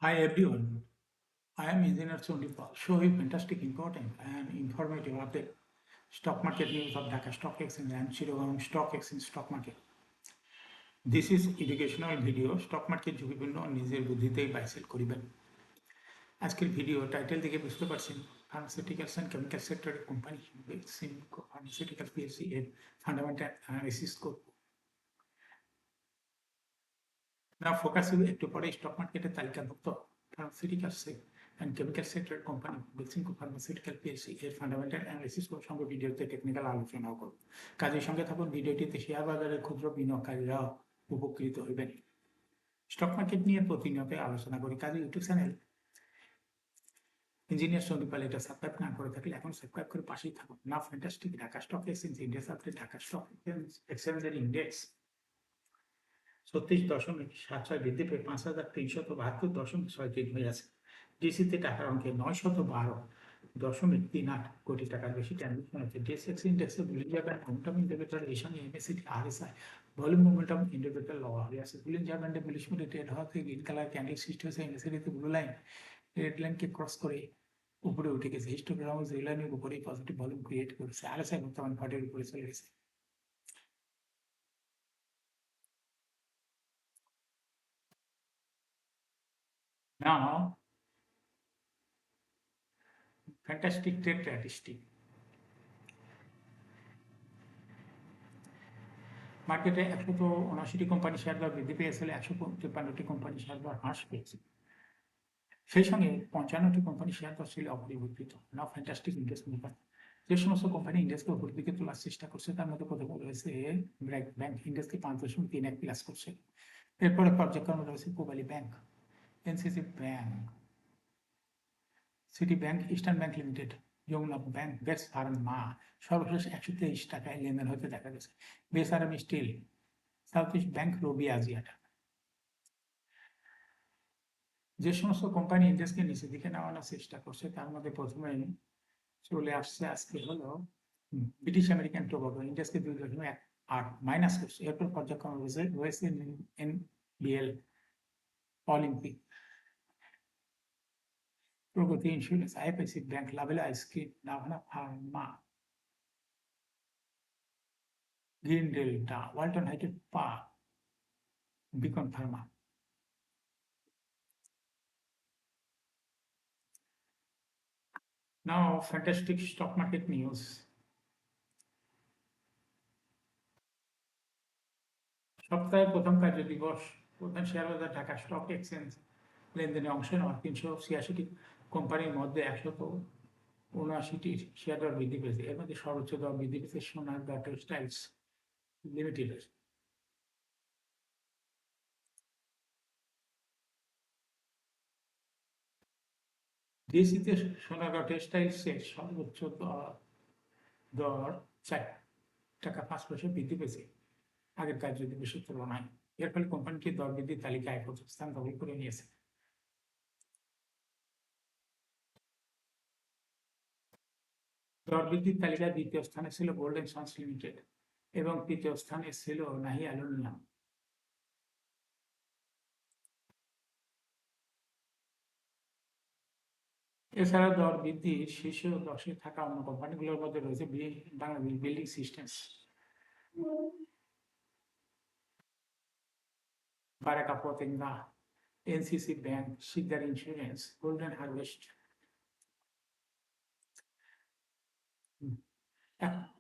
Hi everyone, I am Engineer Sondipal. Show you fantastic, important and informative update. Stock market news of Dhaka Stock Exchange and Chittagong Stock Exchange stock market. This is educational video. Stock market ঝুঁকিপূর্ণ নিজের বুদ্ধিতেই buy sell করিবেন। আজকের video title থেকে বুঝতে পারছেন pharmaceuticals and chemical sector company Beximco pharmaceutical PLC এর fundamental analysis করব। না ফোকাস একটু পরে স্টক মার্কেটের তালিকাভুক্ত pharmaceuticals and chemical sector company Beximco pharmaceutical PLC এর ফান্ডামেন্টাল অ্যানালিসিস সঙ্গে ভিডিওতে টেকনিক্যাল আলোচনাও করব। কাজের সঙ্গে থাকুন ভিডিওটিতে শেয়ার বাজারের ক্ষুদ্র বিনিয়োগকারীরা উপকৃত হইবেন। স্টক মার্কেট নিয়ে প্রতিনিয়ত আলোচনা করি, কাজে ইউটিউব চ্যানেল ইঞ্জিনিয়ার সন্দীপাল এটা সাবস্ক্রাইব না করে থাকলে এখন সাবস্ক্রাইব করে পাশেই থাকুন। না fantastic Dhaka stock exchange index update. Dhaka stock এক্সচেঞ্জের ইন্ডেক্স 36.76 বৃদ্ধি পেয়ে 5,372.63 হয়ে আছে। ডিসিতে টাকার অঙ্কে 912.38 কোটি টাকার বেশি ট্রানজাকশন হচ্ছে। ডিএসএক্স ইন্ডেক্সে বুলিঞ্জার ব্যান্ড মোমেন্টাম ইন্ডিকেটর এর সঙ্গে MACT RSI volume momentum indicator লওয়া হয়ে আছে। বুলিঞ্জার ব্যান্ডে বুলিশ মুডে ট্রেড হওয়া থেকে গ্রিন কালার ক্যান্ডেল সৃষ্টি হয়েছে। এমএসিটিতে ব্লু লাইন রেড লাইনকে ক্রস করে উপরে উঠে গেছে। হিস্টোগ্রাম রেড লাইনের উপরেই পজিটিভ ভলিউম ক্রিয়েট করেছে। আরএসআই বর্তমান 40 উপরে চলে গেছে। Now, fantastic trade statistic. মার্কেটে 179টি কোম্পানি শেয়ার দর বৃদ্ধি পেয়েছিল, 153টি কোম্পানি শেয়ার দর হ্রাস পেয়েছে। সেই সঙ্গে 55টি কোম্পানি শেয়ার দর ছিল অপরিবর্তিত। নাও ফ্যান্টাস্টিক ইন্ডেক্স মুভমেন্ট। যে সমস্ত কোম্পানি ইন্ডেক্সকে উপর দিকে তোলার চেষ্টা করছে তার মধ্যে প্রথমে রয়েছে ব্যাংক ইন্ডেক্সকে 5.31 প্লাস করছে। এরপরে পর্যায়ক্রমে রয়েছে Pubali bank, NCC bank, City bank, Eastern bank limited, Jamuna bank, বেস ফার্মা সর্বশেষ 123 টাকায় লেনদেন হতে দেখা গেছে। বেসারাম steel, South East bank, Robi Axiata. যে সমস্ত কোম্পানি ইন্ডেক্সকে নিচের দিকে নামানোর চেষ্টা করছে তার মধ্যে প্রথমে চলে আসছে আজকে হলো ব্রিটিশ আমেরিকান টোবাকো, ইন্ডেক্সকে 2.8 মাইনাস করছে। এরপর পর্যায়ক্রমে রয়েছে NBL, Olympic, Pragati insurance, IFIC bank, Lovello ice cream, Navana pharma, Green Delta, Walton hi-tech park, Beacon pharma. Now, fantastic stock market news. সপ্তাহের প্রথম কার্য দিবস প্রধান শেয়ার বাজার ঢাকা স্টক এক্সচেঞ্জ লেনদেনে অংশ নেওয়া 386টি কোম্পানির মধ্যে 179টির শেয়ার দর বৃদ্ধি পেয়েছে। এর মধ্যে সর্বোচ্চ দর বৃদ্ধি পেয়েছে সোনারগাঁ টেক্সটাইলস লিমিটেডের। ডিএসইতে সোনারগাঁ টেক্সটাইলসের সর্বোচ্চ দর 4 টাকা 5 পয়সা বৃদ্ধি পেয়েছে আগের কার্য দিবসের তুলনায়। এর ফলে কোম্পানিটির দর বৃদ্ধির তালিকায় প্রথম স্থান দখল করে নিয়েছে। দর বৃদ্ধির তালিকায় দ্বিতীয় স্থানে ছিল গোল্ডেন সন্স লিমিটেড এবং তৃতীয় স্থানে ছিল নাহি অ্যালুমিনিয়াম। এছাড়া দর বৃদ্ধির শীর্ষ 10-এ থাকা অন্য কোম্পানিগুলোর মধ্যে রয়েছে Bangladesh building systems, Baraka Patenga, NCC bank, Sikder insurance, Golden Harvest.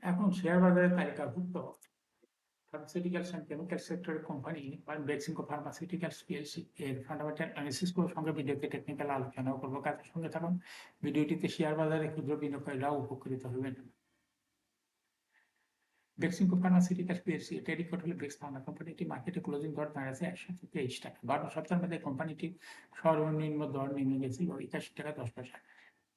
এখন শেয়ার বাজারের তালিকাভুক্ত pharmaceuticals and chemical sector company Beximco pharmaceuticals PLC এর ফান্ডামেন্টাল অ্যানালিসিস করে সঙ্গে ভিডিওতে টেকনিক্যাল আলোচনাও করবো। কাজের সঙ্গে থাকুন ভিডিওটিতে শেয়ার বাজারে ক্ষুদ্র বিনিয়োগকারীরাও উপকৃত হবেন। বেক্সিমকো ফার্মাসিউটিক্যালস পিএলসি এর ট্রেডিং কোড হলো বেক্স ফার্মা। কোম্পানিটি মার্কেটে ক্লোজিং দর দাঁড়াচ্ছে 123 টাকা। 12 সপ্তাহের মধ্যে কোম্পানিটির সর্বনিম্ন দর নেমে গেছিল 81 টাকা 10 পয়সা।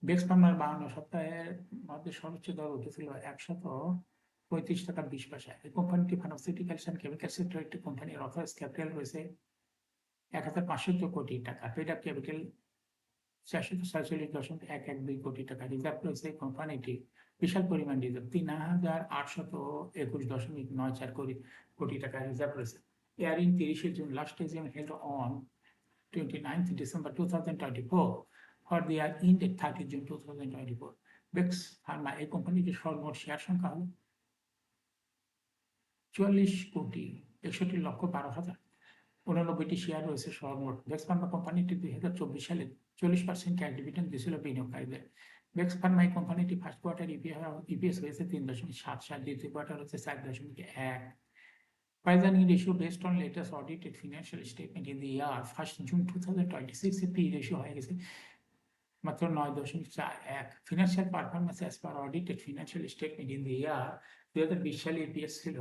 বেক্স ফার্মার 52 সপ্তাহের মধ্যে সর্বোচ্চ দর উঠেছিল 135 টাকা 20 পয়সা। এই কোম্পানিটি ফার্মাসিউটিক্যালস অ্যান্ড কেমিক্যাল সেক্টরের একটি কোম্পানির অথরাইজ ক্যাপিটাল রয়েছে 1,500 কোটি টাকা। পেড আপ ক্যাপিটাল 447.112 কোটি টাকা। রিজার্ভ রয়েছে কোম্পানিটি বিশাল পরিমাণ রিজার্ভ 3,821.94 কোটি টাকা রিজার্ভ রয়েছে। এয়ারিং 30 June last AGM held on 29th December 2024 for the year ended 30 June 2024. বেক্স Pharma এই কোম্পানিটির সর্বমোট শেয়ার সংখ্যা হল 44,61,12,000 শেয়ার রয়েছে সর্বমোট। বেক্স ফার্মা কোম্পানিটি 2024 সালে 40% ক্যাশ ডিভিডেন্ড দিয়েছিল বিনিয়োগকারীদের। বেক্স ফার্মা এই কোম্পানিটি ফার্স্ট কোয়ার্টার ইপিএস হয়েছে 3.77, দ্বিতীয় কোয়ার্টার হচ্ছে 4.1। Price-earning ratio based on latest audited financial statement in the year 1st June 2026 P ratio হয়ে গেছে মাত্র 9.41। Financial performance as per audited financial statement in the year 2020 সালে ইপিএস ছিল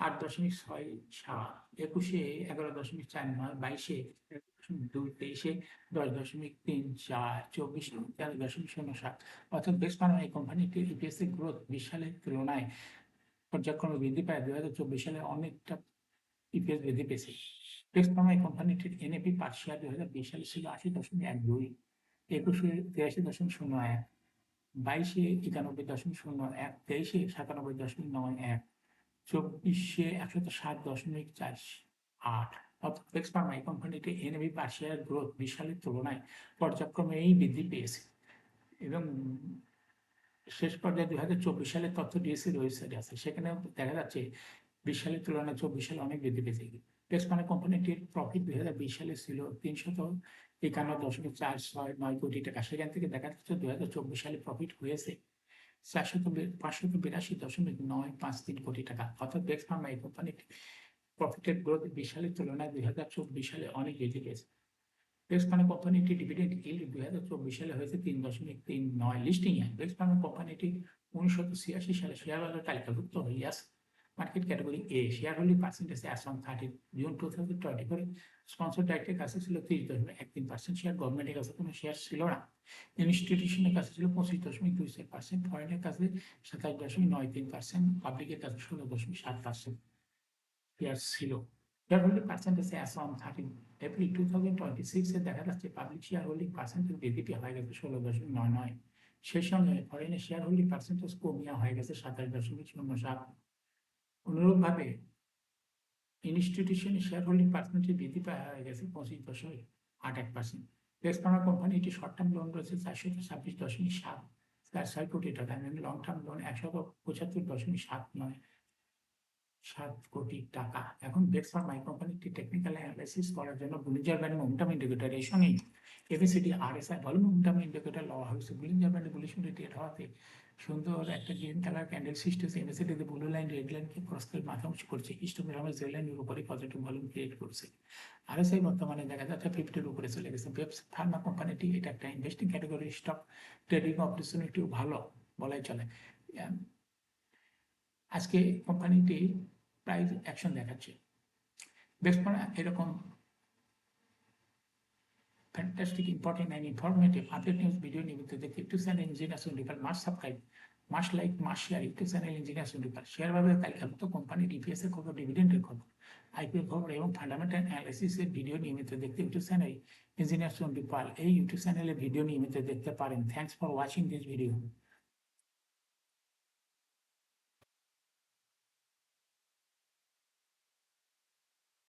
8.67, 21-এ 11.49, 22-এ 11.2, 23-এ 10.34, 24-এ 13.07। অর্থাৎ বেক্স ফার্মা এই কোম্পানিটির ইপিএস এর গ্রোথ 20 সালের তুলনায় পর্যায়ক্রমে বৃদ্ধি পায়। 2024 সালে অনেকটা ইপিএস বৃদ্ধি পেয়েছে। বেক্স ফার্মা এই কোম্পানিটির এনএপি পার শেয়ার 2020 সালে ছিল 80.12, 21-এ 83.01, 22-এ 91.01, 23-এ 97.91, 24-এ 107.48। অর্থাৎ বেক্স ফার্মা এই কোম্পানিটি এনএপি পার শেয়ার গ্রোথ 20 সালের তুলনায় পর্যায়ক্রমেই বৃদ্ধি পেয়েছে এবং শেষ পর্যায়ে 2024 সালের তথ্য ডিএসসির ওয়েবসাইটে আছে, সেখানে দেখা যাচ্ছে 20 সালের তুলনায় 24 সালে অনেক বৃদ্ধি পেয়েছে। বেক্স ফার্মা কোম্পানিটির প্রফিট 2020 সালে ছিল 351.4669 কোটি টাকা, সেখান থেকে দেখা যাচ্ছে 2024 সালে প্রফিট হয়েছে 582.953 কোটি টাকা। অর্থাৎ বেক্স ফার্মা এই কোম্পানিটি প্রফিটের গ্রোথ 20 সালের তুলনায় 2024 সালে অনেক বৃদ্ধি পেয়েছে। বেক্স ফার্মা কোম্পানিটি ডিভিডেন্ড ইল্ড 2024 সালে হয়েছে 3.39। লিস্টিং এ বেক্স ফার্মা কোম্পানিটি 1986 সালে শেয়ার বাজার তালিকাভুক্ত হইয়াস market category A. Share holding percentage as on 30 June 2024 sponsor ডাইরেক্টের কাছে ছিল 30.13%, শেয়ার গভর্নমেন্টের কাছে কোনো শেয়ার ছিল না। ইনস্টিটিউশনের কাছে ছিল 25.27%, ফরেনের কাছে 27.93%, পাবলিকের কাছে 16.7% শেয়ার ছিল। Share holding percentage as on 30 April 2026 এ দেখা যাচ্ছে পাবলিক শেয়ার হোল্ডিং পার্সেন্টেজ বৃদ্ধি হয়ে গেছে 16.99, সেই সঙ্গে ফরেনের শেয়ার হোল্ডিং পার্সেন্টেজ কমিয়ে হয়ে গেছে 27.07। অনুরূপভাবে ইনস্টিটিউশনের শেয়ার হোল্ডিং পার্সেন্টেজ বৃদ্ধি হয়ে গেছে 25.81%। বেক্স ফার্মা কোম্পানিটি শর্ট টার্ম লোন রয়েছে 426.7 কোটি টাকা এবং লং টার্ম লোন 175.79 কোটি টাকা। এখন বেক্স ফার্মা কোম্পানিটি টেকনিক্যাল অ্যানালাইসিস করার জন্য বুলিঞ্জার ব্যান্ড মোমেন্টাম ইন্ডিকেটর এর সঙ্গে ABCD RSI volume momentum indicator লওয়া হয়েছে। বুলিঞ্জার ব্যান্ডে বুলিশ ইন্ডিকেটর হওয়াতে সুন্দর একটা গ্রিন কালার ক্যান্ডেল সৃষ্টি হয়েছে। এবিসিডিতে ব্লু লাইন রেড লাইনকে ক্রস করে মাথা উঁচু করছে, হিস্টোগ্রামের জেড লাইনের উপরে পজিটিভ ভলিউম ক্রিয়েট করছে। আরএসআই বর্তমানে দেখা যাচ্ছে 50-এর উপরে চলে গেছে। বেক্স ফার্মা কোম্পানিটি এটা একটা ইনভেস্টিং ক্যাটাগরি স্টক, ট্রেডিং অপরচুনিটিও ভালো বলাই চলে। আজকে কোম্পানিটি প্রাইস অ্যাকশন দেখাচ্ছে। বেক্স ফার্মা এরকম fantastic important and informative update news video নিয়মিত দেখতে ইউটিউব চ্যানেল ইঞ্জিনিয়ার্স উইন্ডিপাল must subscribe, must like, must share YouTube channel engineers উইন্ডিপাল। শেয়ার বাজারে তালিকাভুক্ত কোম্পানির ইপিএস এর খবর, ডিভিডেন্ডের খবর, আইপিও খবর এবং ফান্ডামেন্টাল অ্যানালাইসিসের ভিডিও নিয়মিত দেখতে ইউটিউব চ্যানেল ইঞ্জিনিয়ার্স উইন্ডিপাল এই ইউটিউব চ্যানেলে ভিডিও নিয়মিত দেখতে পারেন। Thanks for watching this video.